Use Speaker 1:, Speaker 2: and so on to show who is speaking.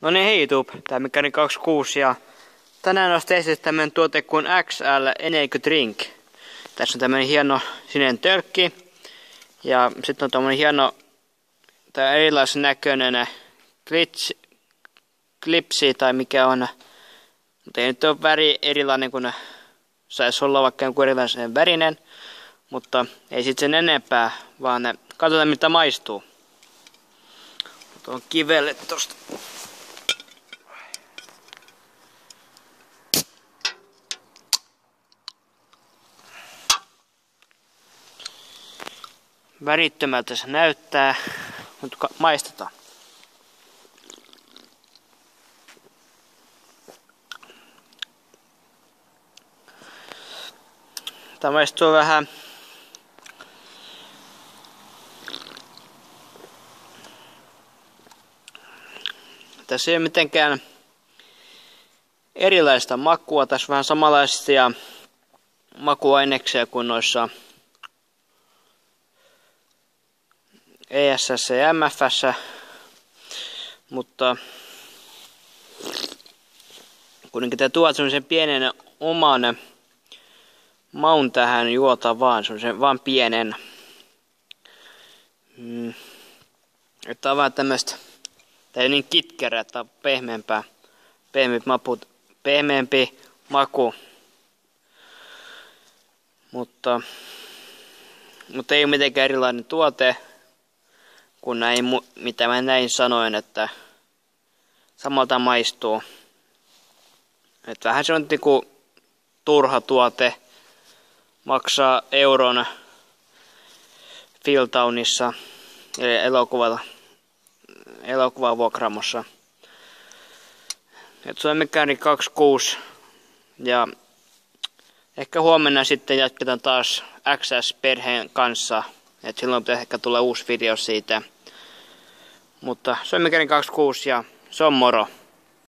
Speaker 1: No niin, hei YouTube, tää on Mekani 26 ja tänään olisi testitty tämmönen tuote kuin XL Energy Drink. Tässä on tämmönen hieno sininen tölkki ja sitten on tämmönen hieno tää erilaisen näköinen klipsi tai mikä on. Mutta ei nyt ole väri erilainen kuin saisi olla vaikka joku erilaisen värinen, mutta ei sit sen enempää, vaan katsotaan mitä maistuu. Tuon kivelle tosta. Värittömältä se näyttää, mutta maistetaan. Tämä maistuu vähän tässä ei ole mitenkään erilaista makua, tässä vähän samanlaisia makuaineksia kuin noissa ESS ja MFS, mutta kuitenkin tämä tuot semmoisen pienen oman maun tähän juotavaan, semmoisen vaan pienen. Että on vähän tämmöistä, tää ei niin kitkerä, että on pehmeämpi maku. Mutta ei ole mitenkään erilainen tuote, kun näin, mitä mä näin sanoin, että samalta maistuu. Että vähän se on niinku turha tuote, maksaa euron Filtownissa, eli elokuvavuokraamossa. Se on Mekani 26 ja ehkä huomenna sitten jatketaan taas XS-perheen kanssa. Et silloin pitäisi ehkä tulla uusi video siitä. Mutta se on Mekani 26 ja se on moro.